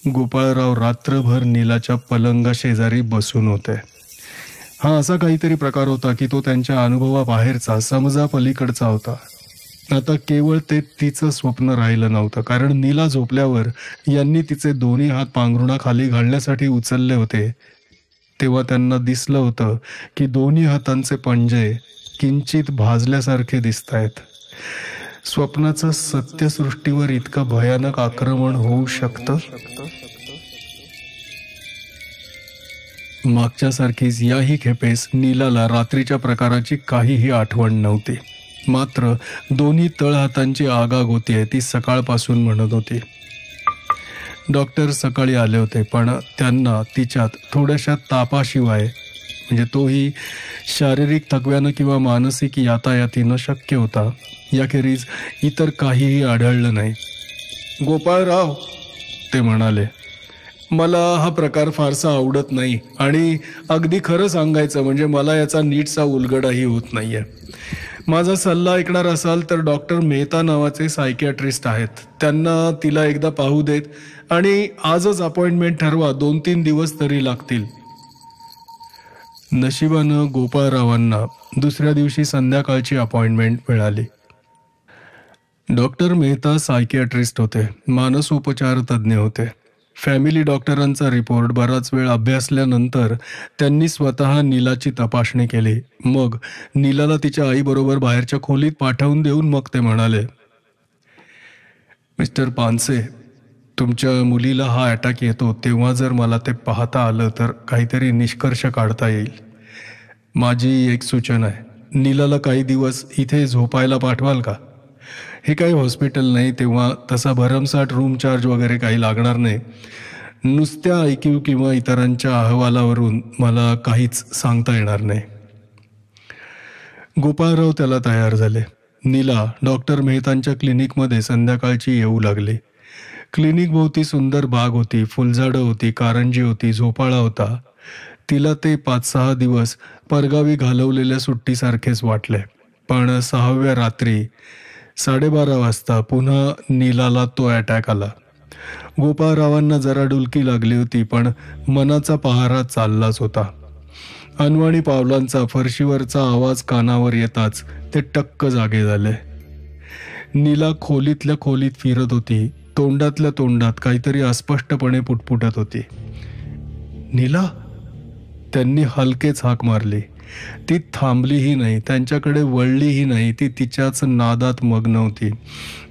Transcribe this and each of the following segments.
गोपाळराव रात्रभर नीलाच्या पलंगा शेजारी बसून होते. हा असा काहीतरी प्रकार होता की तो त्यांच्या अनुभवाबाहेरचा, समजा पलीकडचा होता. आता केवळ ते तिचं स्वप्न राहिलं नव्हतं, कारण नीला झोपल्यावर यांनी तिचे दोन्ही हात पांघरुणाखाली घालण्यासाठी उचलले होते. तेव्हा त्यांना दिसलं होतं की दोन्ही हातांचे पंजे किंचित भाजल्यासारखे दिसतायत. स्वप्नाचं सत्यसृष्टीवर इतकं भयानक आक्रमण होऊ शकतं. मागच्यासारखीच याही खेपेस नीलाला रात्रीच्या प्रकाराची काहीही आठवण नव्हती. मात्र दोन्ही तळहातांची आगाग होतीये ती सकाळपासून म्हणत होती. डॉक्टर सकाळी आले होते, पण त्यांना तिच्यात थोड्याशा तापाशिवाय, म्हणजे तोही शारीरिक थकव्यानं किंवा मानसिक यातायातीनं शक्य होता, याखेरीज इतर काहीही आढळलं नाही. गोपाळराव, ते म्हणाले, मला हा प्रकार फारसा आवडत नाही आणि अगदी खरं सांगायचं म्हणजे मला याचा नीटसा उलगडाही होत नाहीये. माझा सल्ला ऐकणार असाल तर डॉक्टर मेहता नावाचे सायकियाट्रिस्ट आहेत, त्यांना तिला एकदा पाहू देत आणि आजच अपॉइंटमेंट ठरवा. 2-3 दिवस तरी लागतील. नशिबानं गोपाळरावांना दुसऱ्या दिवशी संध्याकाळची अपॉइंटमेंट मिळाली. डॉक्टर मेहता सायकियाट्रिस्ट होते, मानसोपचार तज्ज्ञ होते. फॅमिली डॉक्टरांचा रिपोर्ट बराच वेळ अभ्यासल्यानंतर त्यांनी स्वतः नीलाची तपासणी केली. मग नीलाला तिच्या आईबरोबर बाहेरच्या खोलीत पाठवून देऊन मग ते म्हणाले, मिस्टर पानसे, तुमच्या मुलीला हा अटॅक येतो तेव्हा जर मला ते पाहता आलं तर काहीतरी निष्कर्ष काढता येईल. माझी एक सूचना आहे, नीलाला काही दिवस इथे झोपायला पाठवाल का? हे काही हॉस्पिटल नाही, तेव्हा तसा भरमसाठ रूम चार्ज वगैरे काही लागणार नाही. नुसत्या IQ किंवा इतरांच्या अहवालावरून मला काहीच सांगता येणार नाही. गोपाळराव त्याला तयार झाले. नीला डॉक्टर मेहतांच्या क्लिनिकमध्ये संध्याकाळची येऊ लागली. क्लिनिक भोवती सुंदर बाग होती, फुलझाडं होती, कारंजी होती, झोपाळा होता. तिला ते 5-6 दिवस परगावी घालवलेल्या सुट्टीसारखेच वाटले. पण 6व्या रात्री 12:30 वाजता पुन्हा नीलाला तो अटॅक आला. गोपाळरावांना जरा डुलकी लागली होती, पण मनाचा पहारा चाललाच होता. अनवाणी पावलांचा फरशीवरचा आवाज कानावर येताच ते टक्क जागे झाले. नीला खोलीतल्या खोलीत फिरत होती. तोंडातल्या तोंडात काहीतरी अस्पष्टपणे पुटपुटत होती. नीला, त्यांनी हलकेच हाक मारली. ती थांबलीही नाही, त्यांच्याकडे वळलीही नाही. ती तिच्याच नादात मग्न होती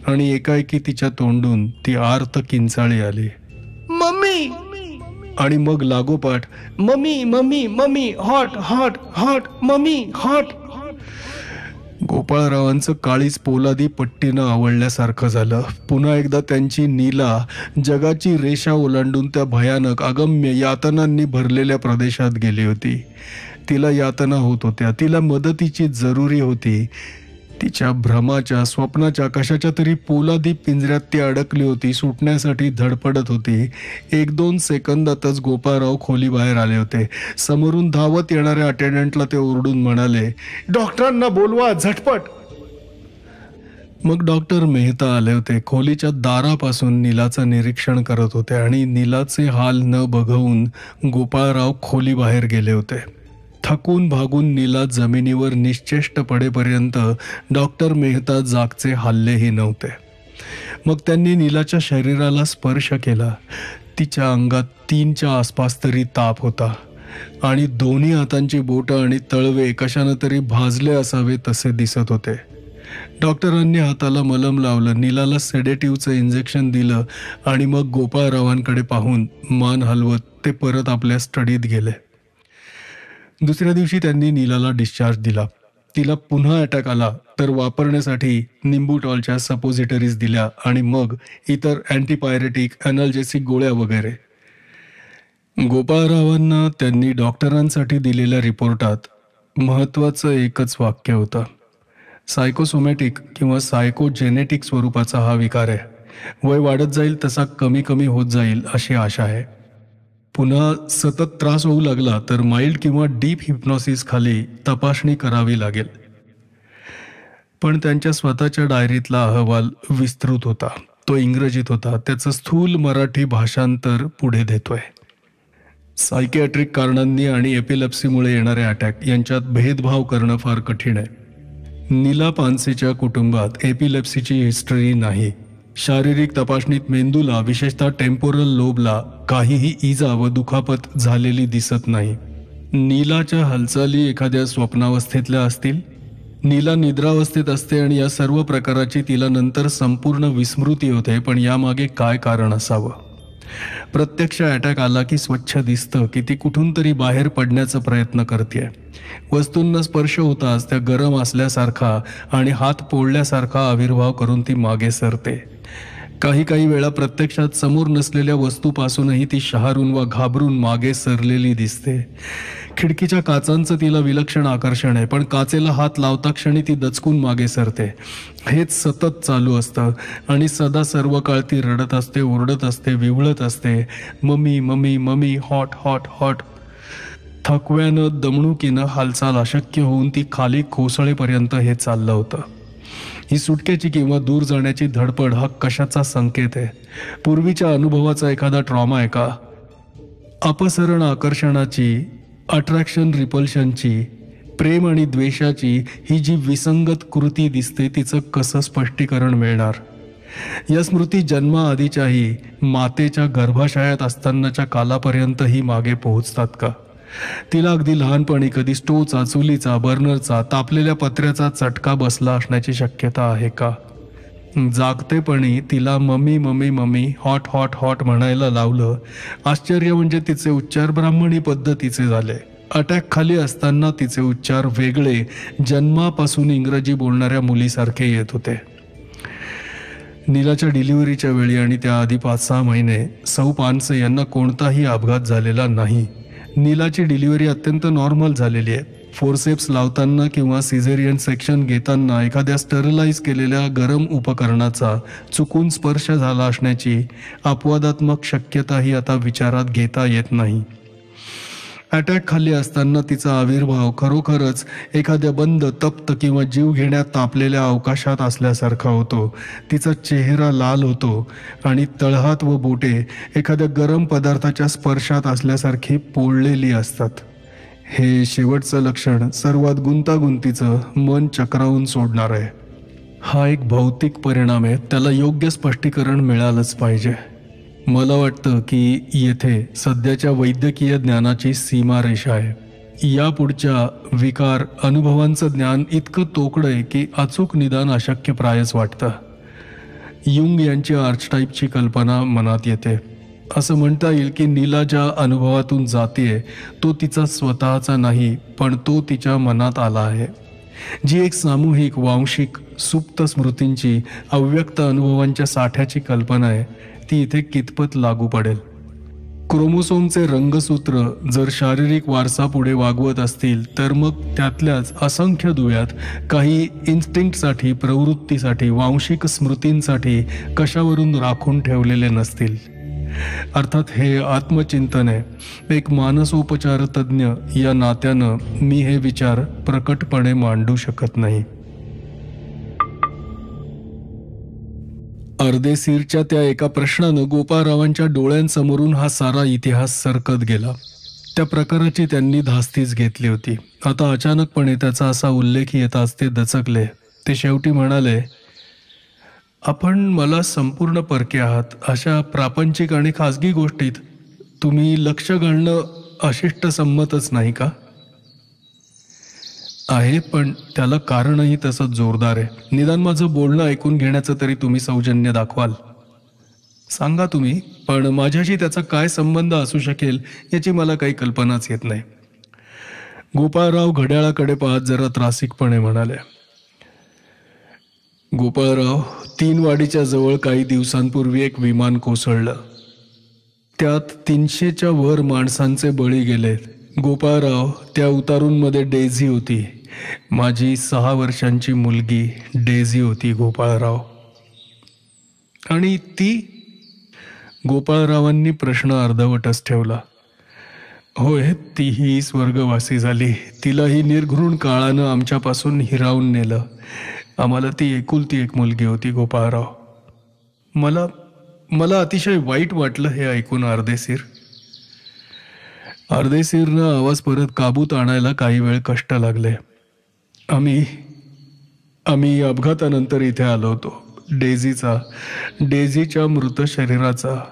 आणि एकाएकी तिच्या तोंडून ती आर्त किंचाळी आली, मम्मी. आणि मग लागोपाठ, mummy mummy mummy, hot hot hot, mummy hot. गोपाळरावांचं काळीच पोलादी पट्टीनं आवळल्यासारखं झालं. पुन्हा एकदा त्यांची नीला जगाची रेषा ओलांडून त्या भयानक अगम्य यातनांनी भरलेल्या प्रदेशात गेली होती. तिला यातना होत होत्या, तिला मदतीची जरुरी होती. तिच्या भ्रमाच्या, स्वप्नाच्या, कशाच्या तरी पोलादी पिंजऱ्यात ती अडकली होती, सुटण्यासाठी धडपडत होती. 1-2 सेकंदातच गोपाळराव खोलीबाहेर आले होते. समोरून धावत येणाऱ्या अटेंडंटला ते ओरडून म्हणाले, डॉक्टरांना बोलवा झटपट. मग डॉक्टर मेहता आले होते. खोलीच्या दारापासून नीलाचं निरीक्षण करत होते आणि नीलाचे हाल न बघवून गोपाळराव खोलीबाहेर गेले होते. थकून भागून नीला जमिनीवर निश्चेष्ट पडेपर्यंत डॉक्टर मेहता जागचे हल्लेही नव्हते. मग त्यांनी नीलाच्या शरीराला स्पर्श केला. तिच्या अंगात 3च्या आसपास तरी ताप होता आणि दोन्ही हातांची बोटं आणि तळवे कशानं तरी भाजले असावे तसे दिसत होते. डॉक्टरांनी हाताला मलम लावलं, नीलाला सेडेटिव्हचं इंजेक्शन दिलं आणि मग गोपाळरावांकडे पाहून मान हलवत ते परत आपल्या स्टडीत गेले. दुसऱ्या दिवशी त्यांनी नीलाला डिस्चार्ज दिला. तिला पुन्हा अटॅक आला तर वापरण्यासाठी निंबुटॉलच्या सपोजिटरीज दिल्या आणि मग इतर अँटीपायरेटिक, ॲनाल्जेसिक गोळ्या वगैरे. गोपाळरावांना त्यांनी डॉक्टरांसाठी दिलेल्या रिपोर्टात महत्त्वाचं एकच वाक्य होतं, सायकोसोमॅटिक किंवा सायकोजेनेटिक स्वरूपाचा हा विकार आहे. वय वाढत जाईल तसा कमी कमी होत जाईल अशी आशा आहे. पुन्हा सतत त्रास होऊ लागला तर माइल्ड किंवा डीप हिप्नॉसिस खाली तपासणी करावी लागेल. पण त्यांच्या स्वतःच्या डायरीतला अहवाल विस्तृत होता. तो इंग्रजीत होता. त्याचं स्थूल मराठी भाषांतर पुढे देतोय. सायकियाट्रिक कारणांनी आणि एपिलेप्सीमुळे येणारे अटॅक यांच्यात भेदभाव करणं फार कठीण आहे. नीला पानसेच्या कुटुंबात एपिलेप्सीची हिस्ट्री नाही. शारीरिक तपासणीत मेंदूला, विशेषतः टेम्पोरल लोबला काहीही इजा व दुखापत झालेली दिसत नाही. नीलाच्या हालचाली एखाद्या स्वप्नावस्थेतल्या असतील. नीला निद्रावस्थेत असते आणि या सर्व प्रकाराची तिला नंतर संपूर्ण विस्मृती होते. पण यामागे काय कारण असावं? प्रत्यक्ष अटॅक आला की स्वच्छ दिसतं की ती कुठून तरी बाहेर पडण्याचा प्रयत्न करते. वस्तूंना स्पर्श होताच त्या गरम असल्यासारखा आणि हात पोळल्यासारखा आविर्भाव करून ती मागे सरते. काही वेळा प्रत्यक्षात समोर नसलेल्या वस्तूपासूनही ती शहारून व घाबरून मागे सरलेली दिसते. खिडकीच्या काचांचं तिला विलक्षण आकर्षण आहे, पण काचेला हात लावता क्षणी ती दचकून मागे सरते. हेच सतत चालू असतं आणि सदा सर्व काळ ती रडत असते, ओरडत असते, विवळत असते. Mummy mummy mummy, hot hot hot. थकव्यानं, दमणुकीनं हालचाल अशक्य होऊन ती खाली कोसळेपर्यंत हे चाललं होतं. ही सुटकेची किंवा दूर जाण्याची धडपड हा कशाचा संकेत आहे? पूर्वीच्या अनुभवाचा एखादा ट्रॉमा आहे का? अपसरण आकर्षणाची, अट्रॅक्शन रिपल्शनची, प्रेम आणि द्वेषाची ही जी विसंगत कृती दिसते तिचं कसं स्पष्टीकरण मिळणार? या स्मृती जन्माआधीच्याही, मातेच्या गर्भाशयात असतानाच्या कालापर्यंतही मागे पोहोचतात का? तिला अगदी लहानपणी कधी स्टोवचा, चुलीचा, बर्नरचा, तापलेल्या पत्र्याचा चटका बसला असण्याची शक्यता आहे का? जागतेपणी तिला mummy mummy mummy, hot hot hot म्हणायला लावलं. आश्चर्य म्हणजे तिचे उच्चार ब्राह्मणी पद्धतीचे झाले. अटॅक खाली असताना तिचे उच्चार वेगळे, जन्मापासून इंग्रजी बोलणाऱ्या मुलीसारखे येत होते. नीलाच्या डिलिव्हरीच्या वेळी आणि त्याआधी 5-6 महिने सौ पानसे यांना कोणताही अपघात झालेला नाही. नीलाची डिलिव्हरी अत्यंत नॉर्मल झालेली आहे. फोर्सेप्स लावताना किंवा सिझेरियन सेक्शन घेताना एखाद्या स्टरलाइज केलेल्या गरम उपकरणाचा चुकून स्पर्श झाला असण्याची अपवादात्मक शक्यताही आता विचारात घेता येत नाही. अटॅक खाली असताना तिचा आविर्भाव खरोखरच एखाद्या बंद, तप्त किंवा जीव घेण्यात तापलेल्या अवकाशात असल्यासारखा होतो. तिचा चेहरा लाल होतो आणि तळहात व बोटे एखाद्या गरम पदार्थाच्या स्पर्शात असल्यासारखी पोळलेली असतात. हे शेवटचं लक्षण सर्वात गुंतागुंतीचं, मन चक्रावून सोडणार आहे. हा एक भौतिक परिणाम आहे, त्याला योग्य स्पष्टीकरण मिळालंच पाहिजे. मला वाटतं की येथे सध्याच्या वैद्यकीय ज्ञानाची सीमारेषा आहे. यापुढच्या विकार अनुभवांचं ज्ञान इतकं तोकडं आहे की अचूक निदान अशक्यप्रायच वाटतं. युंग यांची आर्चटाईपची कल्पना मनात येते. असं म्हणता येईल की नीला ज्या अनुभवातून जातीये तो तिचा स्वतःचा नाही, पण तो तिच्या मनात आला आहे. जी एक सामूहिक, वांशिक, सुप्त स्मृतींची, अव्यक्त अनुभवांच्या साठ्याची कल्पना आहे, ती इथे कितपत लागू पडेल? क्रोमोसोमचे रंगसूत्र जर शारीरिक वारसा पुढे वागवत असतील तर मग त्यातल्याच असंख्य दुव्यात काही इन्स्टिंक्टसाठी, प्रवृत्तीसाठी, वांशिक स्मृतींसाठी कशावरून राखून ठेवलेले नसतील. अर्थात हे आत्मचिंतन आहे. एक मानसोपचार तज्ज्ञ या नात्यानं मी हे विचार प्रकटपणे मांडू शकत नाही. अर्देसीरच्या त्या एका प्रश्नानं गोपाळरावांच्या डोळ्यांसमोरून हा सारा इतिहास सरकत गेला. त्या प्रकाराची त्यांनी धास्तीच घेतली होती. आता अचानकपणे त्याचा असा उल्लेख येताच ते दचकले. ते शेवटी म्हणाले, आपण मला संपूर्ण परके आहात. अशा प्रापंचिक आणि खाजगी गोष्टीत तुम्ही लक्ष घालणं अशिष्टसंमतच नाही का? आहे, पण त्याला कारणही तसंच जोरदार आहे. निदान माझं बोलणं ऐकून घेण्याचं तरी तुम्ही सौजन्य दाखवाल. सांगा तुम्ही, पण माझ्याशी त्याचा काय संबंध असू शकेल याची मला काही कल्पनाच येत नाही. गोपाळराव घड्याळाकडे पाहत जरा त्रासिकपणे म्हणाले, गोपाळराव, 3 वाडीच्या जवळ काही दिवसांपूर्वी एक विमान कोसळलं. त्यात 300च्या वर माणसांचे बळी गेलेत. गोपाळराव, त्या उतारूंमध्ये डेझी होती. माझी 6 वर्षांची मुलगी डेझी होती गोपाळराव. आणि ती? गोपाळरावांनी प्रश्न अर्धवटच ठेवला. होय, तीही स्वर्गवासी झाली. तिलाही निर्घृण काळानं आमच्यापासून हिरावून नेलं. आम्हाला ती एकुलती एक मुलगी होती गोपाळराव. मला मला अतिशय वाईट वाटलं हे ऐकून अर्देशीरनं आवाज परत काबूत आणायला काही वेळ कष्ट लागले. आम्ही आम्ही अपघातानंतर इथे आलो होतो. डेझीच्या मृत शरीराचा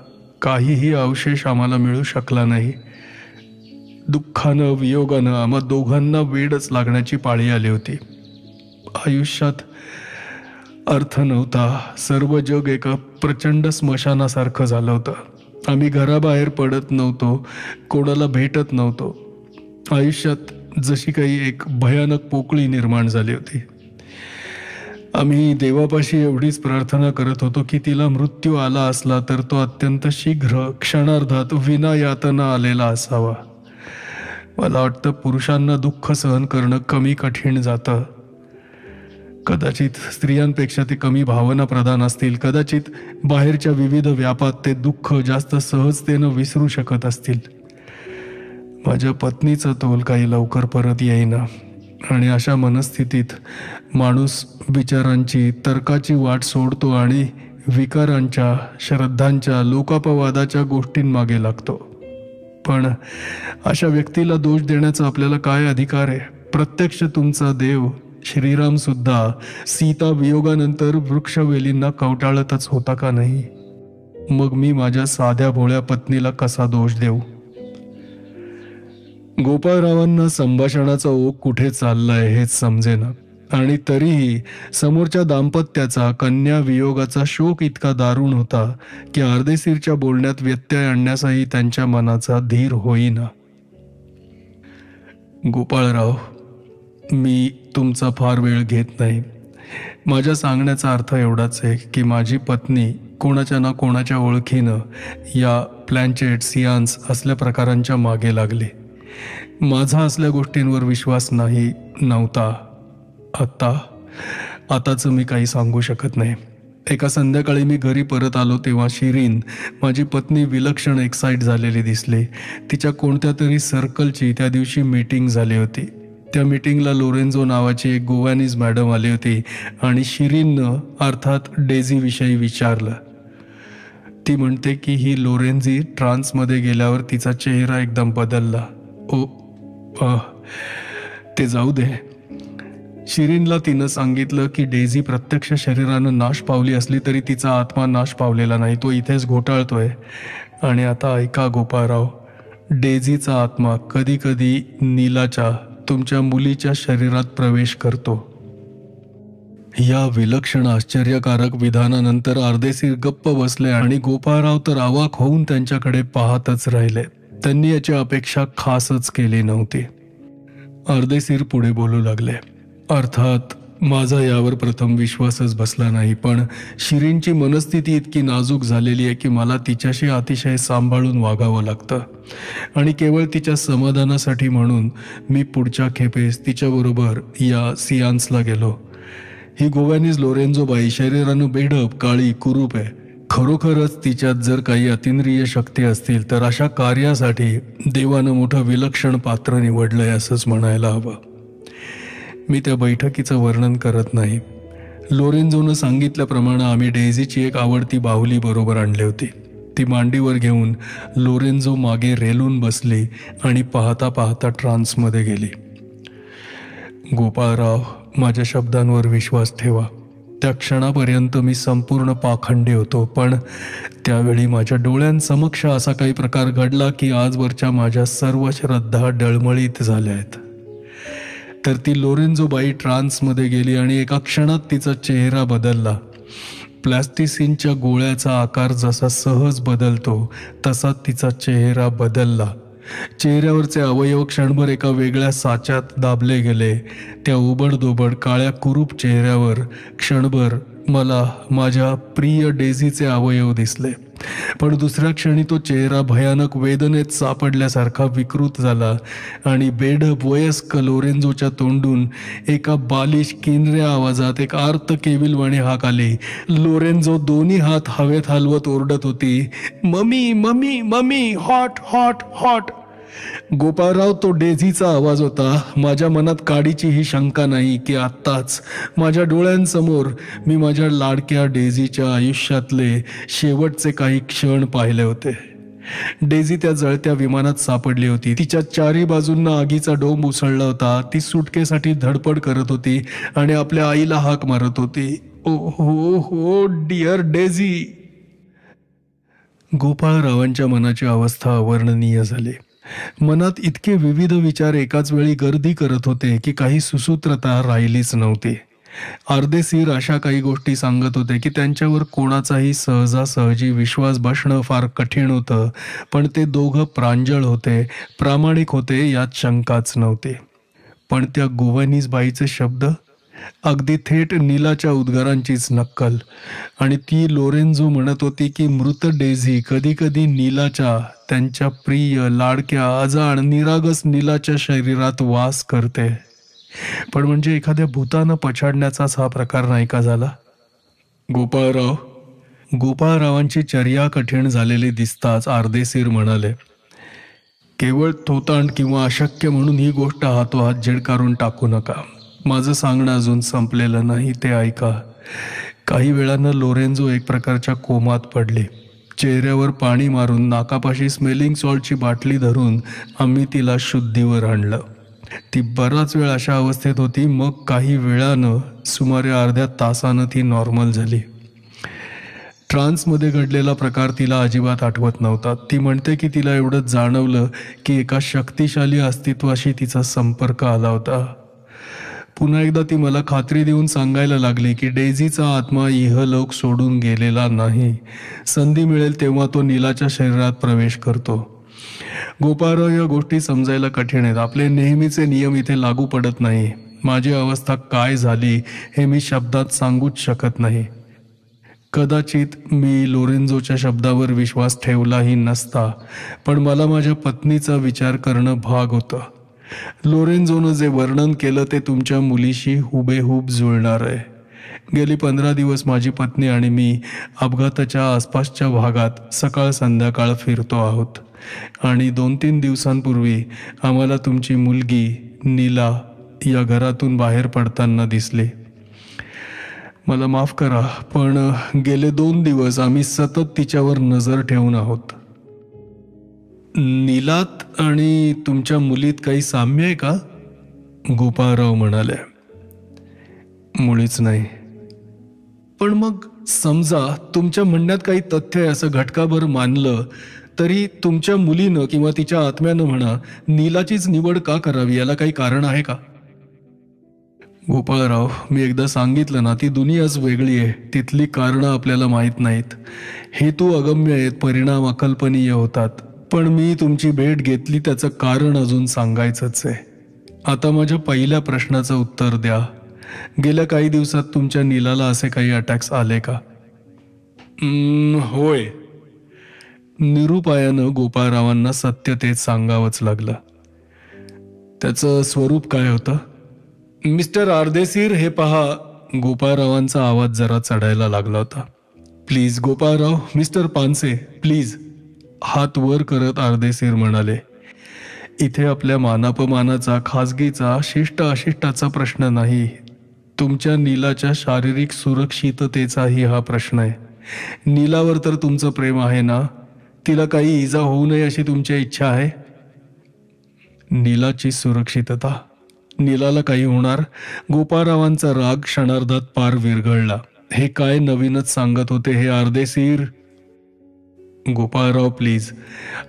काहीही अवशेष आम्हाला मिळू शकला नाही. दुःखानं वियोगानं आम्हा दोघांना वेडच लागण्याची पाळी आली होती. आयुष्यात अर्थ नव्हता. सर्व जग एका प्रचंड स्मशानासारखं झालं होतं. आम्ही घराबाहेर पडत नव्हतो, कोणाला भेटत नव्हतो. आयुष्यात जशी काही एक भयानक पोकळी निर्माण झाली होती. आम्ही देवापाशी एवढीच प्रार्थना करत होतो की तिला मृत्यू आला असला तर तो अत्यंत शीघ्र, क्षणार्धात, विना यातना आलेला असावा. मला वाटतं पुरुषांना दुःख सहन करणं कमी कठीण जातं. कदाचित स्त्रियांपेक्षा ते कमी भावना प्रधान असतील. कदाचित बाहेरच्या विविध व्यापात ते दुःख जास्त सहजतेनं विसरू शकत असतील. माझ्या पत्नीचा तोल काही लवकर परत येईना आणि अशा मनस्थितीत माणूस विचारांची, तर्काची वाट सोडतो आणि विकारांच्या, श्रद्धांच्या, लोकापवादाच्या गोष्टींमागे लागतो. पण अशा व्यक्तीला दोष देण्याचा आपल्याला काय अधिकार आहे? प्रत्यक्ष तुमचा देव श्रीराम सुद्धा सीता वियोगानंतर वृक्षवेलींना कवटाळतच होता का नाही? मग मी माझ्या साध्या भोळ्या पत्नीला कसा दोष देऊ? गोपाळरावांना संभाषणाचा ओघ कुठे चाललाय हेच समजेना आणि तरीही समोरच्या दाम्पत्याचा कन्या वियोगाचा शोक इतका दारुण होता की अर्देशीरच्या बोलण्यात व्यत्यय आणण्यासही त्यांच्या मनाचा धीर होईना. गोपाळराव, मी तुमचा फार वेळ घेत नाही. माझ्या सांगण्याचा अर्थ एवढाच आहे की माझी पत्नी कोणाच्या ना कोणाच्या ओळखीनं या प्लॅनचेट, सियान्स असल्या प्रकारांच्या मागे लागली. माझा असल्या गोष्टींवर विश्वास नव्हता. आताच मी काही सांगू शकत नाही. एका संध्याकाळी मी घरी परत आलो तेव्हा शिरीन, माझी पत्नी, विलक्षण एक्साईट झालेली दिसली. तिच्या कोणत्या तरी सर्कलची त्या दिवशी मीटिंग झाली होती. त्या मीटिंगला लोरेन्झो नावाची एक गोवानीज मॅडम आली होती आणि शिरीननं अर्थात डेझीविषयी विचारलं. ती म्हणते की ही लोरेन्झी ट्रान्समध्ये गेल्यावर तिचा चेहरा एकदम बदलला. ते जाऊ दे. शिरीनला तिनं सांगितलं की डेझी प्रत्यक्ष शरीरानं नाश पावली असली तरी तिचा आत्मा नाश पावलेला नाही, तो इथेच घोटाळतोय. आणि आता ऐका गोपाळराव, डेझीचा आत्मा कधी कधी नीलाच्या, तुमच्या मुलीच्या शरीरात प्रवेश करतो. या विलक्षण आश्चर्यकारक विधानानंतर अर्देशीर गप्प बसले आणि गोपाळराव तर अवाक होऊन त्यांच्याकडे पाहतच राहिले. त्यांनी याची अपेक्षा खासच केली नव्हती. अर्देशीर पुढे बोलू लागले. अर्थात माझा यावर प्रथम विश्वासच बसला नाही, पण शिरीनची मनस्थिती इतकी नाजूक झालेली आहे की मला तिच्याशी अतिशय सांभाळून वागावं लागतं आणि केवळ तिच्या समाधानासाठी म्हणून मी पुढच्या खेपेस तिच्याबरोबर या सियान्सला गेलो. ही गोव्यानीज लोरेन्झोबाई शरीरानं बेढप, काळी, कुरूप आहे. खरोखरच तिच्यात जर काही अतिंद्रिय शक्ती असतील तर अशा कार्यासाठी देवानं मोठं विलक्षण पात्र निवडलंय असंच म्हणायला हवं. मी त्या बैठकीचं वर्णन करत नाही. लोरेन्झोनं सांगितल्याप्रमाणे आम्ही डेझीची एक आवडती बाहुली बरोबर आणली होती. ती मांडीवर घेऊन लोरेन्झो मागे रेलून बसली आणि पाहता पाहता ट्रान्समध्ये गेली. गोपाळराव, माझ्या शब्दांवर विश्वास ठेवा. त्या क्षणापर्यंत मी संपूर्ण पाखंडी होतो, पण त्यावेळी माझ्या डोळ्यांसमक्ष असा काही प्रकार घडला की आजवरच्या माझ्या सर्व श्रद्धा डळमळीत झाल्या आहेत. तर ती लोरेन्झोबाई ट्रान्समध्ये गेली आणि एका क्षणात तिचा चेहरा बदलला. प्लॅस्टिसिनच्या गोळ्याचा आकार जसा सहज बदलतो तसा तिचा चेहरा बदलला. चेहऱ्यावरचे अवयव क्षणभर एका वेगळ्या साच्यात दाबले गेले. त्या उबडधोबड काळ्या कुरूप चेहऱ्यावर क्षणभर मला माझ्या प्रिय डेझीचे अवयव दिसले. पण दुसऱ्या क्षणी तो चेहरा भयानक वेदनेत सापडल्यासारखा विकृत झाला आणि बेढप वयस्क लोरेन्झोच्या तोंडून एका बालिश किनऱ्या आवाजात एक आर्त केविलवाणी हाक आली. लोरेन्झो दोन्ही हात हवेत हलवत ओरडत होती, mummy mummy mummy, hot hot hot. Gopalrao, तो डेझीचा आवाज होता. माझ्या मनात काडीची ही शंका नाही की आत्ताच माझ्या डोळ्यांसमोर मी माझ्या लाडक्या डेझीच्या आयुष्यातले शेवटचे काही क्षण पाहिले होते. डेझी त्या जळत्या विमानात सापडली होती. तिच्या चारी बाजूंना आगीचा डोंब उसळला होता. ती सुटकेसाठी धडपड करत होती आणि आपल्या आईला हाक मारत होती, ओ हो हो डिअर डेझी. गोपाळरावांच्या मनाची अवस्था अवर्णनीय झाली. मनात इतके विविध विचार एकाच वेळी गर्दी करत होते की काही सुसूत्रता राहिलीच नव्हती. अर्देशीर अशा काही गोष्टी सांगत होते की त्यांच्यावर कोणाचाही सहजासहजी विश्वास बसणं फार कठीण होतं. पण ते दोघं प्रांजळ होते, प्रामाणिक होते, यात शंकाच नव्हती. पण त्या गोवानीज बाईचे शब्द, अगदी थेट नीलाच्या उद्गारांचीच नक्कल. आणि ती लोरेन्झो म्हणत होती की मृत डेझी कधी कधी नीलाच्या, त्यांच्या प्रिय लाडक्या अजाण निरागस नीलाच्या शरीरात वास करते. पण म्हणजे एखाद्या भूतानं पछाडण्याचाच हा प्रकार नाही का झाला? गोपाळराव, गोपाळरावांची चर्या कठीण झालेली दिसताच अर्देशीर म्हणाले, केवळ थोतांड किंवा अशक्य म्हणून ही गोष्ट हातोहात झिडकारून टाकू नका. माझं सांगणं अजून संपलेलं नाही, ते ऐका. काही वेळानं लोरेन्झो एक प्रकारच्या कोमात पडली. चेहऱ्यावर पाणी मारून नाकापाशी स्मेलिंग सॉल्टची बाटली धरून आम्ही तिला शुद्धीवर आणलं. ती बराच वेळ अशा अवस्थेत होती. मग काही वेळानं, सुमारे अर्ध्या तासानं ती नॉर्मल झाली. ट्रान्समध्ये घडलेला प्रकार तिला अजिबात आठवत नव्हता. ती म्हणते की तिला एवढंच जाणवलं की एका शक्तिशाली अस्तित्वाशी तिचा संपर्क आला होता. पुन्हा एकदा ती मला खात्री देऊन सांगायला लागली की डेझीचा आत्मा इहलोक सोडून गेलेला नाही. संधी मिळेल तेव्हा तो नीलाच्या शरीरात प्रवेश करतो. गोपाळराव, या गोष्टी समजायला कठीण आहेत. आपले नेहमीचे नियम इथे लागू पडत नाही. माझी अवस्था काय झाली हे मी शब्दात सांगूच शकत नाही. कदाचित मी लोरेन्झोच्या शब्दावर विश्वास ठेवलाही नसता, पण मला माझ्या पत्नीचा विचार करणं भाग होतं. लोरेन्झोनं जे वर्णन केलं ते तुमच्या मुलीशी हुबेहूब जुळणार आहे. गेली 15 दिवस माझी पत्नी आणि मी अपघाताच्या आसपासच्या भागात सकाळ संध्याकाळ फिरतो आहोत. आणि 2-3 दिवसांपूर्वी आम्हाला तुमची मुलगी नीला या घरातून बाहेर पडताना दिसली. मला माफ करा, पण गेले 2 दिवस आम्ही सतत तिच्यावर नजर ठेवून आहोत. नीलात आणि तुमच्या मुलीत काही साम्य आहे का? गोपाळराव म्हणाले, मुळीच नाही. पण मग समजा तुमच्या म्हणण्यात काही तथ्य आहे असं घटकाभर मानलं तरी तुमच्या मुलीनं किंवा तिच्या आत्म्यानं म्हणा, नीलाचीच निवड का करावी, याला काही कारण आहे का? गोपाळराव, मी एकदा सांगितलं ना, ती दुनियाच वेगळी आहे. तिथली कारणं आपल्याला माहीत नाहीत. हेतू अगम्य आहेत, परिणाम अकल्पनीय होतात. पण मी तुमची भेट घेतली त्याचं कारण अजून सांगायचंच आहे. आता माझ्या पहिल्या प्रश्नाचं उत्तर द्या. गेल्या काही दिवसात तुमच्या नीलाला असे काही अटॅक्स आले का? होय. निरुपायानं गोपाळरावांना सत्य तेच सांगावंच लागलं. त्याचं स्वरूप काय होतं? मिस्टर अर्देशीर, हे पहा. गोपाळरावांचा आवाज जरा चढायला लागला होता. Please Gopalrao, mister Panse, please. हात वर करत अर्देशीर म्हणाले, इथे आपल्या मानापमानाचा, खाजगीचा, शिष्ट अशिष्टाचा प्रश्न नाही. तुमच्या नीलाच्या शारीरिक सुरक्षिततेचाही हा प्रश्न आहे. नीलावर तर तुमचं प्रेम आहे ना? तिला काही इजा होऊ नये अशी तुमची इच्छा आहे? नीलाची सुरक्षितता, नीलाला काही होणार? गोपाळरावांचा राग क्षणार्धात पार विरघळला. हे काय नवीनच सांगत होते हे अर्देशीर? गोपाळराव प्लीज,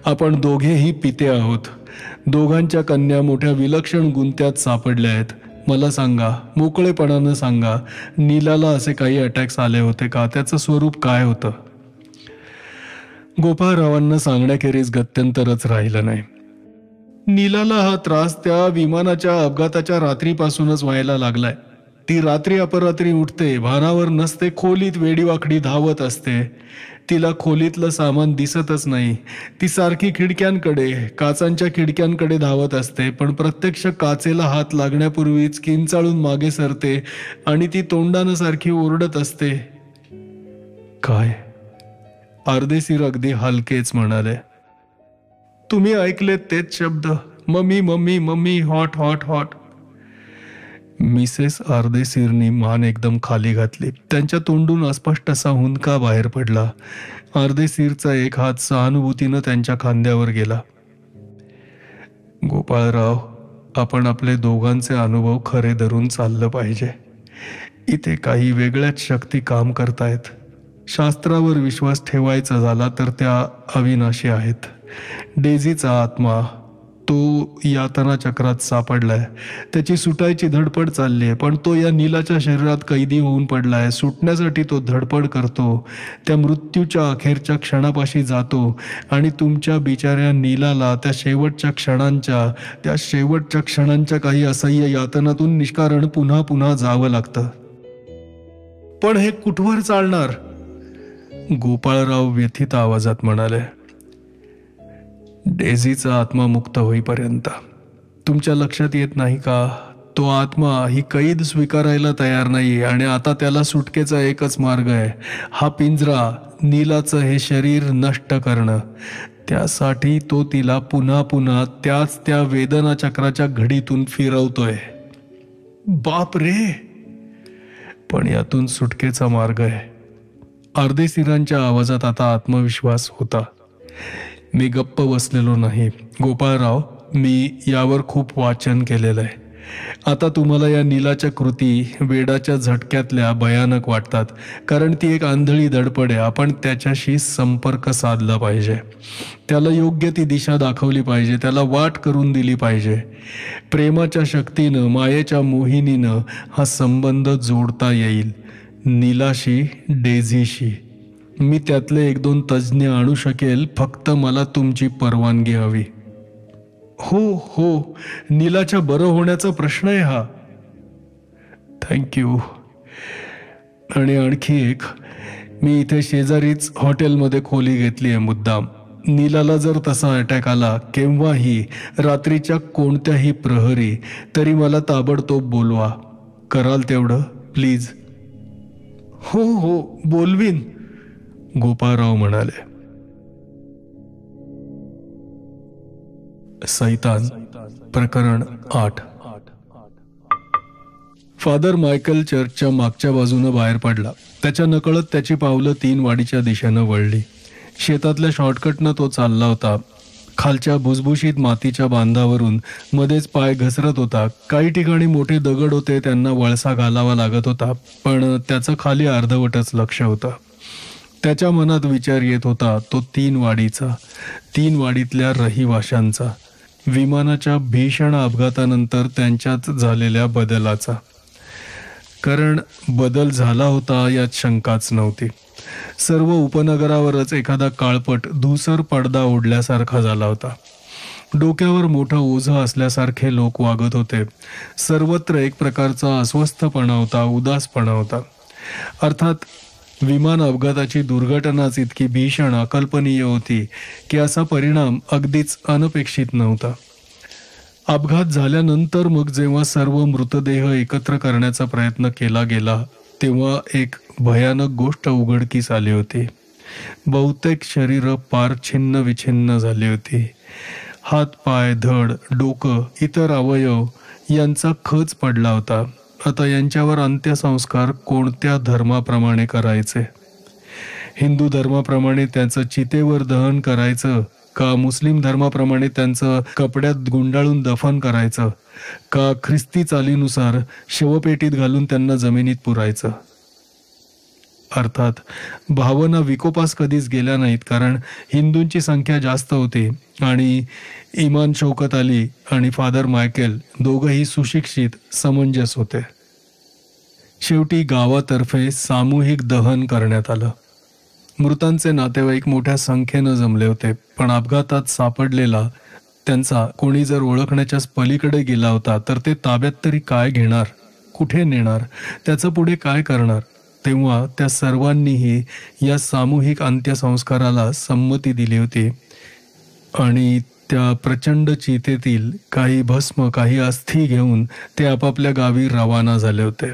आपण दोघेही पिते आहोत. दोघांच्या कन्या मोठ्या विलक्षण गुंत्यात सापडल्या आहेत. मला सांगा, मोकळेपणानं सांगा, नीलाला असे काही अटॅक्स आले होते का? त्याचं स्वरूप काय होतं? गोपाळरावांना सांगण्याखेरीज गत्यंतरच राहिलं नाही. नीलाला हा त्रास त्या विमानाच्या अपघाताच्या रात्रीपासूनच व्हायला लागलाय. ती रात्री अपरात्री उठते, भानावर नसते, खोलीत वेडीवाकडी धावत असते. तिला खोलीतलं सामान दिसतच नाही. ती सारखी खिडक्यांकडे, काचांच्या खिडक्यांकडे धावत असते, पण प्रत्यक्ष काचेला हात लागण्यापूर्वीच किंचाळून मागे सरते आणि ती तोंडानं सारखी ओरडत असते. काय? अर्देशीर अगदी हलकेच म्हणाले, तुम्ही ऐकलेत तेच शब्द, mummy mummy mummy, hot hot hot. Mrs अर्देशीरनी मान एकदम खाली घातली. त्यांच्या तोंडून अस्पष्ट असा हुंदका बाहेर पडला. अर्देशीरचा एक हात सहानुभूतीनं त्यांच्या खांद्यावर गेला. गोपाळराव, आपण आपले दोघांचे अनुभव खरे धरून चाललं पाहिजे. इथे काही वेगळ्याच शक्ती काम करतायत. शास्त्रावर विश्वास ठेवायचा झाला तर त्या अविनाशी आहेत. डेझीचा आत्मा तो यातना चक्रात सापडलाय. त्याची सुटायची धडपड चालली आहे, पण तो या नीलाच्या शरीरात कैदी होऊन पडलाय. सुटण्यासाठी तो धडपड करतो. त्या मृत्यूच्या अखेरच्या क्षणापाशी जातो आणि तुमच्या बिचाऱ्या नीलाला त्या शेवटच्या क्षणांच्या काही असह्य यातनातून निष्कारण पुन्हा पुन्हा जावं लागतं. पण हे कुठवर चालणार? गोपाळराव व्यथित आवाजात म्हणाले. डेझीचा आत्मा मुक्त होईपर्यंत. तुमच्या लक्षात येत नाही का? तो आत्मा ही कैद स्वीकारायला तयार नाही आणि आता त्याला सुटकेचा एकच मार्ग आहे, हा पिंजरा, नीलाचं हे शरीर नष्ट करणं. त्यासाठी तो तिला पुन्हा पुन्हा त्या वेदना चक्राच्या घडीतून फिरवतोय. बाप रे! पण यातून सुटकेचा मार्ग आहे. अर्देशीरांच्या आवाजात आता आत्मविश्वास होता. मी गप्प बसलेलो नाही गोपाळराव, मी यावर खूप वाचन केलेलं आहे. आता तुम्हाला या नीलाच्या कृती वेडाच्या झटक्यातल्या भयानक वाटतात, कारण ती एक आंधळी धडपड आहे. आपण त्याच्याशी संपर्क साधला पाहिजे, त्याला योग्य ती दिशा दाखवली पाहिजे, त्याला वाट करून दिली पाहिजे. प्रेमाच्या शक्तीनं, मायेच्या मोहिनीनं हा संबंध जोडता येईल, नीलाशी, डेझीशी. मी त्यातले 1-2 तज्ज्ञ आणू शकेल, फक्त मला तुमची परवानगी हवी. हो, नीलाच्या बरं होण्याचा प्रश्न आहे हा. थँक्यू. आणि आणखी एक, मी इथे शेजारीच हॉटेलमध्ये खोली घेतली आहे मुद्दाम. नीलाला जर तसा अटॅक आला केव्हाही, रात्रीच्या कोणत्याही प्रहरी, तरी मला ताबडतोब बोलवा. कराल तेवढं प्लीज? हो, बोलवीन, गोपाळराव म्हणाले. सैतान प्रकरण 8. फादर मायकल चर्चच्या मागच्या बाजूनं बाहेर पडला. त्याच्या नकळत त्याची पावलं 3 वाडीच्या दिशेनं वळली. शेतातल्या शॉर्टकटनं तो चालला होता. खालच्या भुसभुशीत मातीच्या बांधावरून मध्येच पाय घसरत होता. काही ठिकाणी मोठे दगड होते, त्यांना वळसा घालावा लागत होता, पण त्याचं खाली अर्धवटच लक्ष होतं. त्याच्या मनात विचार येत होता तो 3 वाडीचा, 3 वाडीतल्या रहिवाशांचा, विमानाच्या भीषण अपघातानंतर त्यांच्यात झालेल्या बदलाचा. कारण बदल झाला होता यात शंकाच नव्हती. सर्व उपनगरावरच एखादा काळपट धूसर पडदा ओढल्यासारखा झाला होता. डोक्यावर मोठं ओझं असल्यासारखे लोक वागत होते. सर्वत्र एक प्रकारचा अस्वस्थपणा होता, उदासपणा होता. अर्थात विमान अपघाताची दुर्घटनाच इतकी भीषण, अकल्पनीय होती की असा परिणाम अगदीच अनपेक्षित नव्हता. अपघात झाल्यानंतर मग जेव्हा सर्व मृतदेह एकत्र करण्याचा प्रयत्न केला गेला, तेव्हा एक भयानक गोष्ट उघडकीस आली होती. बहुतेक शरीरं पार छिन्न विछिन्न झाली होती. हात, पाय, धड, डोकं, इतर अवयव यांचा खच पडला होता. आता यांच्यावर अंत्यसंस्कार कोणत्या धर्माप्रमाणे करायचे? हिंदू धर्माप्रमाणे त्यांचं चितेवर दहन करायचं, का मुस्लिम धर्माप्रमाणे त्यांचं कपड्यात गुंडाळून दफन करायचं, का ख्रिस्ती चालीनुसार शवपेटीत घालून त्यांना जमिनीत पुरायचं? अर्थात भावना विकोपास कधीच गेल्या नाहीत, कारण हिंदूंची संख्या जास्त होती आणि इमाम शौकत अली आणि फादर मायकेल दोघंही सुशिक्षित, समंजस होते. शेवटी गावातर्फे सामूहिक दहन करण्यात आलं. मृतांचे नातेवाईक मोठ्या संख्येनं जमले होते, पण अपघातात सापडलेला त्यांचा कोणी जर ओळखण्याच्या पलीकडे गेला होता तर ते ताब्यात तरी काय घेणार, कुठे नेणार, त्याचं पुढे काय करणार? तेव्हा त्या सर्वांनीही या सामूहिक अंत्यसंस्काराला संमती दिली होती आणि त्या प्रचंड चितेतील काही भस्म, काही अस्थी घेऊन ते आपापल्या गावी रवाना झाले होते.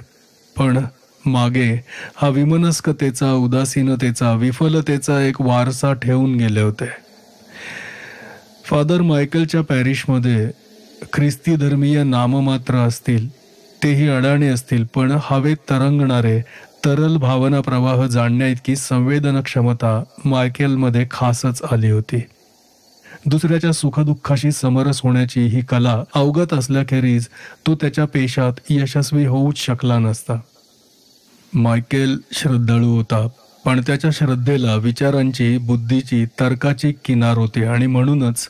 पण मागे हा विमनस्कतेचा, उदासीनतेचा, विफलतेचा एक वारसा ठेवून गेले होते. फादर मायकेलच्या पॅरिशमध्ये ख्रिस्ती धर्मीय नाममात्र असतील, तेही अडाणी असतील, पण हवेत तरंगणारे तरल भावना प्रवाह जाणण्या इतकी संवेदन क्षमता मायकेलमध्ये खासच आली होती. दुसऱ्याच्या सुखदुःखाशी समरस होण्याची ही कला अवगत असल्याखेरीज तो त्याच्या पेशात यशस्वी होऊच शकला नसता. मायकेल श्रद्धाळू होता, पण त्याच्या श्रद्धेला विचारांची, बुद्धीची, तर्काची किनार होती आणि म्हणूनच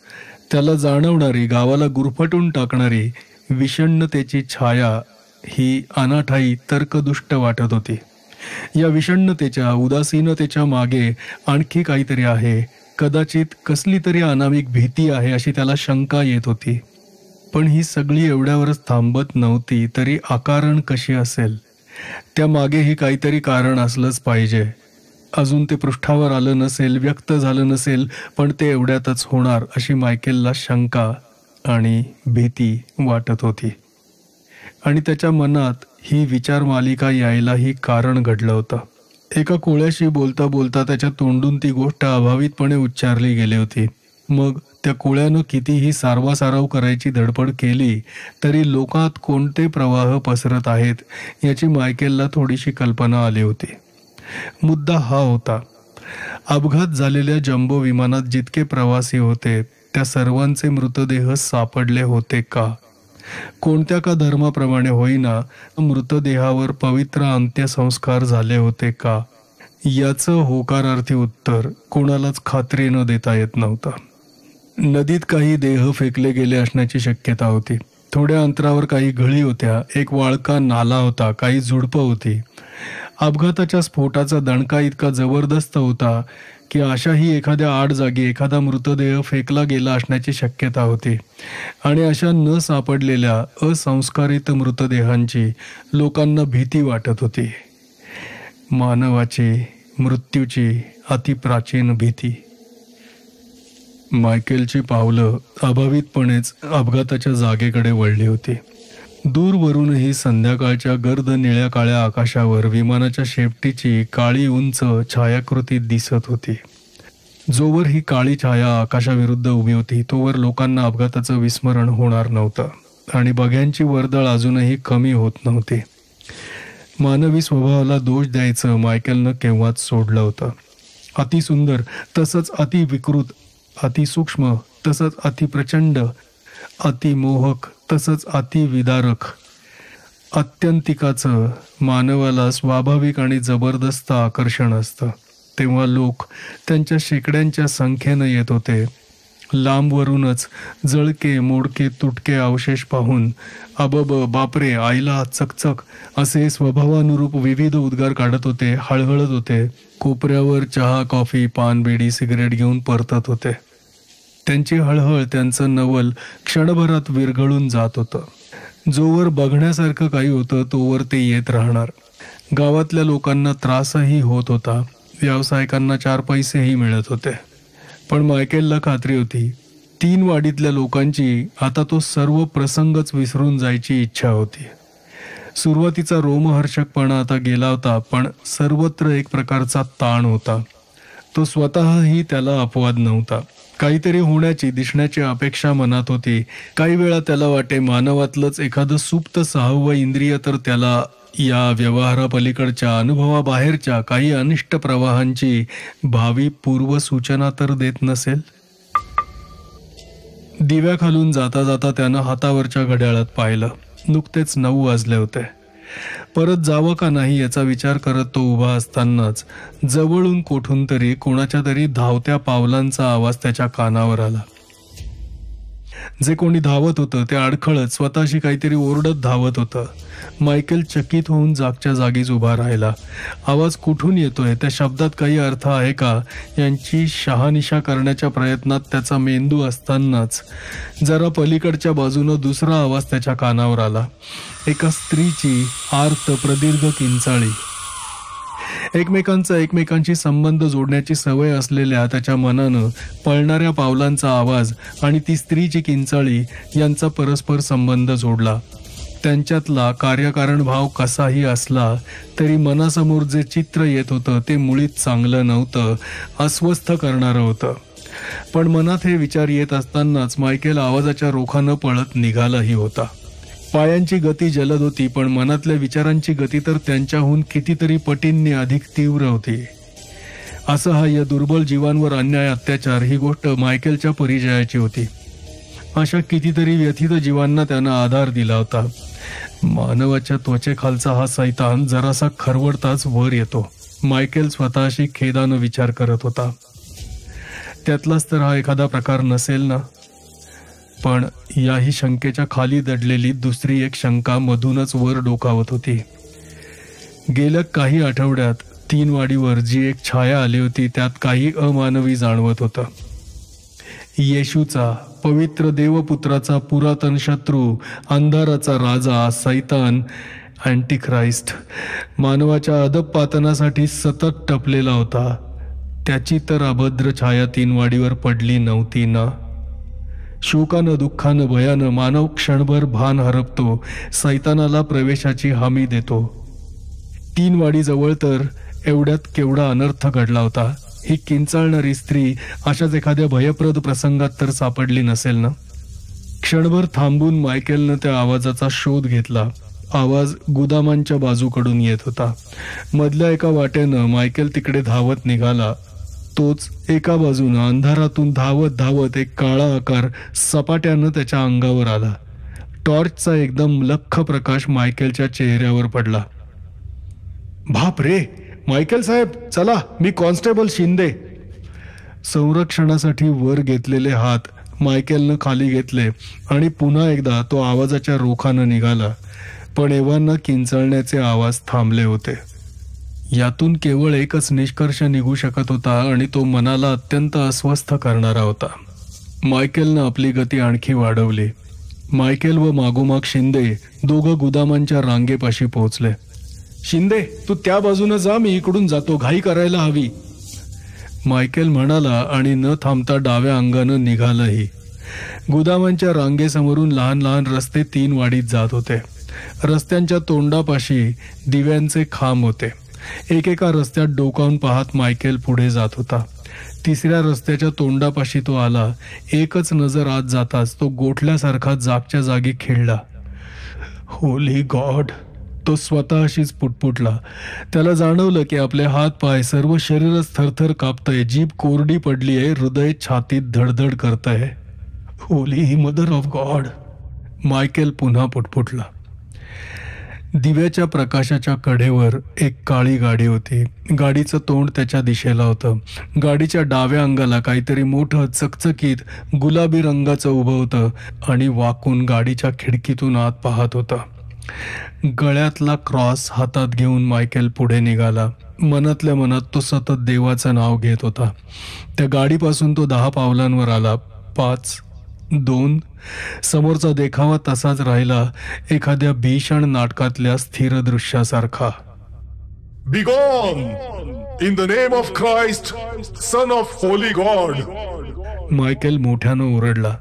त्याला जाणवणारी, गावाला गुरफटून टाकणारी विषण्णतेची छाया ही अनाठायी तर्कदुष्ट वाटत होती. या विषण्णतेच्या, उदासीनतेच्या मागे आणखी काहीतरी आहे, कदाचित कसली तरी अनामिक भीती आहे अशी त्याला शंका येत होती. पण ही सगळी एवढ्यावरच थांबत नव्हती. तरी अकारण कशी असेल? त्या मागेही काहीतरी कारण असलंच पाहिजे. अजून ते पृष्ठावर आलं नसेल, व्यक्त झालं नसेल, पण ते एवढ्यातच होणार अशी मायकेलला शंका आणि भीती वाटत होती. आणि त्याच्या मनात ही विचार मालिका यायलाही कारण घडलं होतं. एका कोळ्याशी बोलता बोलता त्याच्या तोंडून ती गोष्ट अभावितपणे उच्चारली गेली होती. मग त्या कोळ्यानं कितीही सारवासारव करायची धडपड केली तरी लोकात कोणते प्रवाह पसरत आहेत याची मायकेलला थोडीशी कल्पना आली होती. मुद्दा हा होता, अपघात झालेल्या जम्बो विमानात जितके प्रवासी होते त्या सर्वांचे मृतदेह सापडले होते का? कोणत्या का धर्माप्रमाणे होईना मृतदेहावर पवित्र अंत्यसंस्कार झाले होते का? याचं होकारार्थी उत्तर कोणालाच खात्री न देता येत नव्हतं. नदीत काही देह फेकले गेले असण्याची शक्यता होती. थोड्या अंतरावर काही गळी होत्या, एक वाळका नाला होता, काही झुडपं होती. अपघाताच्या स्फोटाचा दणका इतका जबरदस्त होता की अशाही एखाद्या आड जागी एखादा मृतदेह फेकला गेला असण्याची शक्यता होती. आणि अशा न सापडलेल्या असंस्कारित मृतदेहांची लोकांना भीती वाटत होती. मानवाची, मृत्यूची अतिप्राचीन भीती. मायकेलची पावलं अभावितपणेच अपघाताच्या जागेकडे वळली होती. दूरवरूनही संध्याकाळच्या गर्द निळ्या काळ्या आकाशावर विमानाच्या शेपटीची काळी उंच छायाकृती दिसत होती. जोवर ही काळी छाया आकाशाविरुद्ध उभी होती तोवर लोकांना अपघाताचं विस्मरण होणार नव्हतं आणि बघ्यांची वर्दळ अजूनही कमी होत नव्हती. मानवी स्वभावाला दोष द्यायचं मायकेलनं केव्हाच सोडलं होतं. अतिसुंदर तसंच अतिविकृत, अतिसूक्ष्म तसंच अतिप्रचंड, अतिमोहक तसंच अतिविदारक, आत्यंतिकाचं मानवाला स्वाभाविक आणि जबरदस्त आकर्षण असतं. तेव्हा लोक त्यांच्या शेकड्यांच्या संख्येनं येत होते. लांबवरूनच जळके, मोडके, तुटके अवशेष पाहून अबब, बापरे, आईला, चकचक असे स्वभावानुरूप विविध उद्गार काढत होते, हळहळत होते. कोपऱ्यावर चहा, कॉफी, पान, बिडी, सिगरेट घेऊन परतत होते. त्यांची हळहळ, त्यांचं नवल क्षणभरात विरघळून जात होतं. जोवर बघण्यासारखं काही होतं तोवर ते येत राहणार. गावातल्या लोकांना त्रासही होत होता, व्यावसायिकांना 4 पैसेही मिळत होते. पण मायकेलला खात्री होती, 3 वाडीतल्या लोकांची आता तो सर्व प्रसंगच विसरून जायची इच्छा होती. सुरुवातीचा रोमहर्षकपणा आता गेला होता, पण सर्वत्र एक प्रकारचा ताण होता. तो स्वतःही त्याला अपवाद नव्हता. काहीतरी होण्याची, दिसण्याची अपेक्षा मनात होती. काही वेळा त्याला वाटे मानवातलंच एखादं सुप्त 6वं इंद्रिय तर त्याला या व्यवहारापलीकडच्या, अनुभवाबाहेरच्या काही अनिष्ट प्रवाहांची भावी पूर्वसूचना तर देत नसेल. दिव्याखालून जाता जाता त्यानं हातावरच्या घड्याळात पाहिलं. नुकतेच 9 वाजले होते. परत जावं का नाही याचा विचार करत तो उभा असतानाच जवळून कोठून तरी कोणाच्या तरी धावत्या पावलांचा आवाज त्याच्या कानावर आला. जे कोणी धावत होतं ते अडखळत स्वतःशी काहीतरी ओरडत धावत होतं. मायकेल चकित होऊन जागच्या जागीच उभा राहिला. आवाज कुठून येतोय, त्या शब्दात काही अर्थ आहे का यांची शहानिशा करण्याच्या प्रयत्नात त्याचा मेंदू असतानाच जरा पलीकडच्या बाजूनं दुसरा आवाज त्याच्या कानावर आला. एका स्त्रीची आर्त प्रदीर्घ किंचाळी. एकमेकांची संबंध जोडण्याची सवय असलेल्या त्याच्या मनानं पळणाऱ्या पावलांचा आवाज आणि ती स्त्रीची किंचाळी यांचा परस्पर संबंध जोडला. त्यांच्यातला कार्यकारण भाव कसाही असला तरी मनासमोर जे चित्र येत होतं ते मुळीच चांगलं नव्हतं, अस्वस्थ करणारं होतं. पण मनात हे विचार येत असतानाच मायकेल आवाजाच्या रोखानं पळत निघालाही होता. पायांची गती जलद होती, पण मनातल्या विचारांची गती तर त्यांच्याहून कितीतरी पटींनी अधिक तीव्र होती. असहाय्य दुर्बल जीवांवर अन्याय अत्याचार ही गोष्ट मायकेलच्या परिचयाची होती. अशा कितीतरी व्यथित जीवांना त्यानं आधार दिला होता. मानवाच्या त्वचेखालचा हा सैतान जरासा खरवडताच वर येतो. मायकेल स्वतःशी खेदानं विचार करत होता. त्यातलाच तर हा एखादा प्रकार नसेल ना. पण याही शंकेच्या खाली दडलेली दुसरी एक शंका मधूनच वर डोकावत होती. गेल्या काही आठवड्यात 3 वाडीवर जी एक छाया आली होती त्यात काही अमानवी जाणवत होतं. येशूचा, पवित्र देवपुत्राचा पुरातन शत्रू, अंधाराचा राजा, सैतान, अँटिख्राइस्ट मानवाच्या अधःपातनासाठी सतत टपलेला होता. त्याची तर अभद्र छाया 3 वाडीवर पडली नव्हती ना. शोकानं दुःखानं भयानं मानव क्षणभर भान हरपतो, सैतानाला प्रवेशाची हमी देतो. 3 वाडीजवळ तर एवढ्यात केवढा अनर्थ घडला होता. ही किंचाळणारी स्त्री अशाच एखाद्या भयप्रद प्रसंगात तर सापडली नसेल ना. क्षणभर थांबून मायकेलनं त्या आवाजाचा शोध घेतला. आवाज गुदामांच्या बाजूकडून येत होता. मधल्या एका वाटेनं मायकेल तिकडे धावत निघाला. तोच एका बाजूनं अंधारातून धावत धावत एक काळा आकार सपाट्यानं त्याच्या अंगावर आला. टॉर्चचा एकदम लख्ख प्रकाश मायकेलच्या चेहऱ्यावर पडला. बाप रे, मायकेल साहेब, चला, मी कॉन्स्टेबल शिंदे. संरक्षणासाठी वर घेतलेले हात मायकेलनं खाली घेतले आणि पुन्हा एकदा तो आवाजाच्या रोखानं निघाला. पण एव्हाना किंचाळण्याचे आवाज थांबले होते. यातून केवळ एकच निष्कर्ष निघू शकत होता आणि तो मनाला अत्यंत अस्वस्थ करणारा होता. मायकेलनं आपली गती आणखी वाढवली. मायकेल व मागोमाग शिंदे दोघं गुदामांच्या रांगेपाशी पोहोचले. शिंदे, तू त्या बाजूनं जा, मी इकडून जातो, घाई करायला हवी, मायकेल म्हणाला आणि न थांबता डाव्या अंगानं निघालंही. गुदामांच्या रांगेसमोरून लहान लहान रस्ते 3 वाडीत जात होते. रस्त्यांच्या तोंडापाशी दिव्यांचे खांब होते. एकेका रस्त्यात डोकावून पाहत मायकेल पुढे जात होता. 3ऱ्या रस्त्याच्या तोंडापाशी तो आला. एकच नजर आत जाताच तो गोठल्यासारखा जागच्या जागी खिळला. होली गॉड, तो स्वतःशीच पुटपुटला. त्याला जाणवलं की आपले हात पाय सर्व शरीरच थरथर कापतंय. जीभ कोरडी पडली आहे. हृदय छातीत धडधड करतंय. Holy mother of God, Michael पुन्हा पुटपुटला. दिव्याच्या प्रकाशाच्या कडेवर एक काळी गाडी होती. गाडीचं तोंड त्याच्या दिशेला होतं. गाडीच्या डाव्या अंगाला काहीतरी मोठं चकचकीत गुलाबी रंगाचं उभं होतं आणि वाकून गाडीच्या खिडकीतून आत पाहत होतं. गळ्यातला क्रॉस हातात घेऊन मायकेल पुढे निघाला. मनातल्या मनात तो सतत देवाचं नाव घेत होता. त्या गाडीपासून तो 10 पावलांवर आला. 5, 2, समोरचा देखावा तसाच राहिला, एखाद्या भीषण नाटकातल्या स्थिर दृश्यासारखा. Be gone in the name of Christ, Son of Holy God. Michael मोठ्यानं ओरडला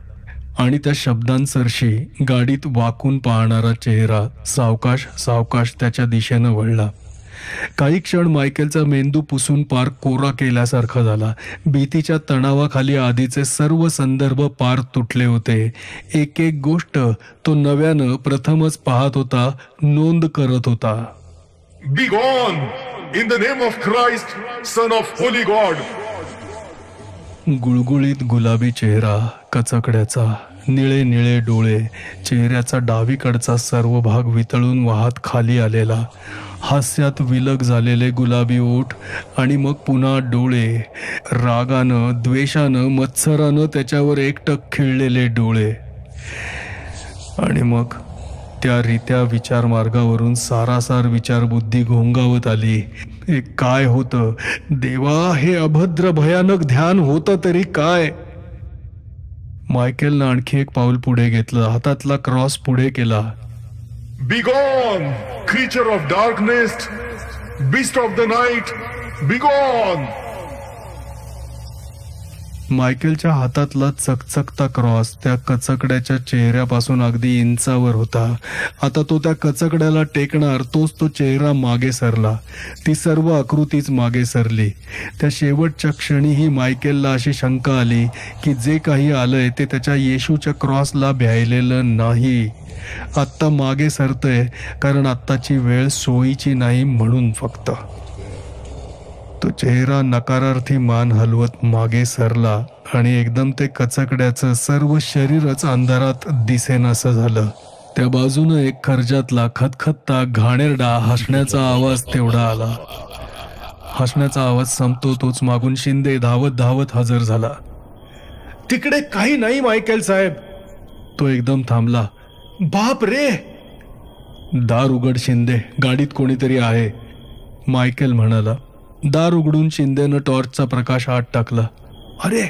आणि त्या शब्दांसरशी गाडीत वाकून पाहणारा चेहरा सावकाश सावकाश त्याच्या दिशेनं वळला. काही क्षण मायकेलचा मेंदू पुसून पार कोरा केल्यासारखा झाला. भीतीच्या तणावाखाली आधीचे सर्व संदर्भ पार तुटले होते. एक एक गोष्ट तो नव्यानं प्रथमच पाहत होता, नोंद करत होता. Be gone in the name of Christ, Son of Holy God. गुळगुळीत गुलाबी चेहरा, कचकड्याचा, निळे निळे डोळे, चेहऱ्याचा डावीकडचा सर्व भाग वितळून वाहत खाली आलेला, हास्यात विलग झालेले गुलाबी ओठ आणि मग पुन्हा डोळे, रागानं द्वेषानं मत्सरानं त्याच्यावर एकटक खिळलेले डोळे. आणि मग त्या रित्या विचारमार्गावरून सारासार विचारबुद्धी घोंगावत आली. हे काय होतं देवा? हे अभद्र भयानक ध्यान होतं तरी काय? मायकेलनं आणखी एक पाऊल पुढे घेतलं. हातातला क्रॉस पुढे केला. Be gone, creature of darkness, beast of the night, be gone. मायकेलच्या हातातला चकचकता क्रॉस त्या कचकड्याच्या चेहऱ्यापासून अगदी इंचावर होता. आता तो त्या कचकड्याला टेकणार तोच तो चेहरा मागे सरला. ती सर्व आकृतीच मागे सरली. त्या शेवटच्या क्षणीही मायकेलला अशी शंका आली की जे काही आलंय ते त्याच्या येशूच्या क्रॉसला भ्यायलेलं नाही. आत्ता मागे सरतय कारण आत्ताची वेळ सोयीची नाही म्हणून फक्त. तो चेहरा नकारार्थी मान हलवत मागे सरला आणि एकदम ते कचकड्याचं सर्व शरीरच अंधारात दिसेनासं झालं. त्या बाजूनं एक खर्जातला खतखत्ता घाणेरडा हसण्याचा आवाज तेवढा आला. हसण्याचा आवाज संपतो तोच मागून शिंदे धावत धावत हजर झाला. तिकडे काही नाही मायकेल साहेब. तो एकदम थांबला. बाप रे. दार उघड शिंदे, गाडीत कोणीतरी आहे, मायकेल म्हणाला. दार उघडून शिंदेनं टॉर्चचा प्रकाश आत टाकला. अरे,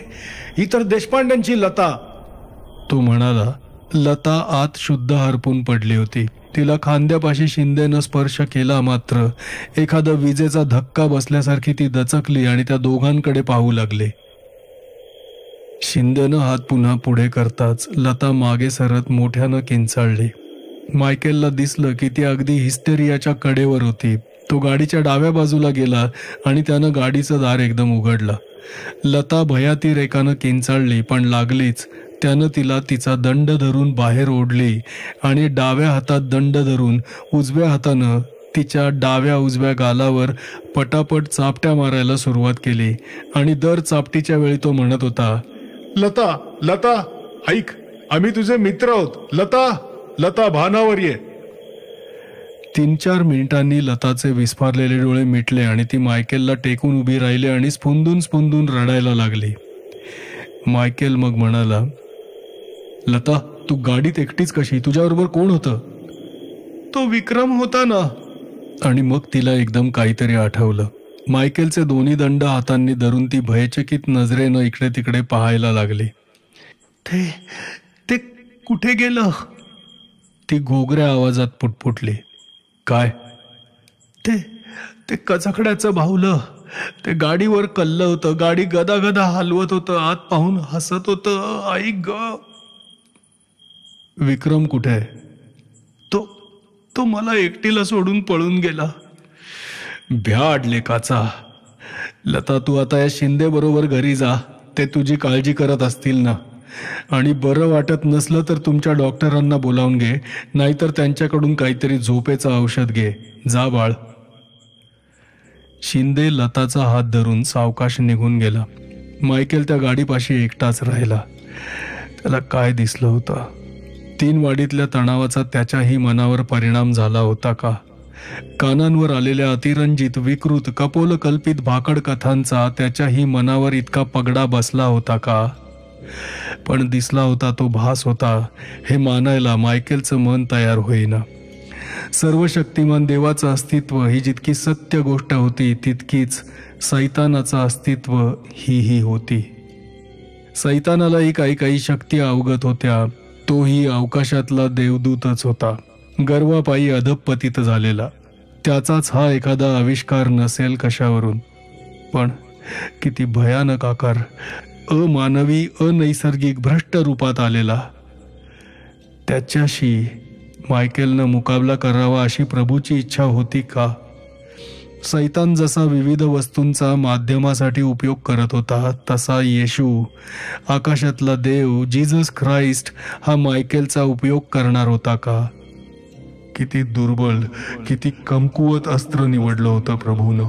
ही तर देशपांड्यांची लता, तो म्हणाला. लता आत शुद्ध हरपून पडली होती. तिला खांद्यापाशी शिंदेनं स्पर्श केला मात्र एखादा विजेचा धक्का बसल्यासारखी ती दचकली आणि त्या दोघांकडे पाहू लागले. शिंदेनं हात पुन्हा पुढे करताच लता मागे सरत मोठ्यानं किंचाळली. मायकेलला दिसलं की ती अगदी हिस्टेरियाच्या कडेवर होती. तो गाडीच्या डाव्या बाजूला गेला आणि त्यानं गाडीचं दार एकदम उघडलं. लता भयातीर एकानं किंचाळली पण लागलीच. त्यानं तिला तिचा दंड धरून बाहेर ओढली आणि डाव्या हातात दंड धरून उजव्या हातानं तिच्या डाव्या उजव्या गालावर पटापट चापट्या मारायला सुरुवात केली आणि दर चापटीच्या वेळी तो म्हणत होता, लता, लता, ऐक, आम्ही तुझे मित्र आहोत. लता, लता, भानावर ये. 3-4 मिनिटांनी लताचे विस्फारलेले डोळे मिटले आणि ती मायकेलला टेकून उभी राहिली आणि स्फुंदून स्फुंदून रडायला लागली. मायकेल मग म्हणाला, लता, तू गाडीत एकटीच कशी? तुझ्याबरोबर कोण होतं? तो विक्रम होता ना. आणि मग तिला एकदम काहीतरी आठवलं. मायकेलचे दोन्ही दंड हातांनी धरून ती भयचकित नजरेनं इकडे तिकडे पाहायला लागली. ते कुठे गेलं? ती घोगऱ्या आवाजात पुटपुटली. काय? ते कचकड्याचं बाहुलं. ते गाडीवर कल्लं होतं. गाडी गदागदा हलवत होतं. आत पाहून हसत होतं. आई ग. विक्रम कुठे आहे? तो मला एकटीला सोडून पळून गेला. भ्याड लेकाचा. लता, तू आता या शिंदे बरोबर घरी जा. ते तुझी काळजी करत असतील ना. आणि बरं वाटत नसलं तर तुमच्या डॉक्टरांना बोलावून घे, नाहीतर त्यांच्याकडून काहीतरी झोपेचं औषध घे. जा बाळ. शिंदे लताचा हात धरून सावकाश निघून गेला. मायकेल त्या गाडीपाशी एकटाच राहिला. त्याला काय दिसलं होतं? 3 वाडीतल्या तणावाचा त्याच्याही मनावर परिणाम झाला होता का? कानांवर आलेल्या अतिरंजित विकृत कपोलकल्पित भाकड कथांचा त्याच्याही मनावर इतका पगडा बसला होता का? पण दिसला होता तो भास होता हे मानायला मायकेलचं मन तयार होईना. सर्व शक्तिमान देवाचं अस्तित्व ही जितकी सत्य गोष्ट होती तितकीच सैतानाचं अस्तित्व ही होती. सैतानालाही काही शक्ती अवगत होत्या. तोही अवकाशातला देवदूतच होता, गर्वापायी अधपतित झालेला. त्याचाच हा एखादा आविष्कार नसेल कशावरून. पण किती भयानक आकार, अमानवी अनैसर्गिक भ्रष्ट रूपात आलेला. त्याच्याशी मायकेलनं मुकाबला करावा अशी प्रभूची इच्छा होती का? सैतान जसा विविध वस्तूंचा माध्यमासाठी उपयोग करत होता तसा येशू, आकाशातला देव जीसस ख्राइस्ट हा मायकेलचा उपयोग करणार होता का? किती दुर्बल, किती कमकुवत अस्त्र निवडलं होतं प्रभूनं.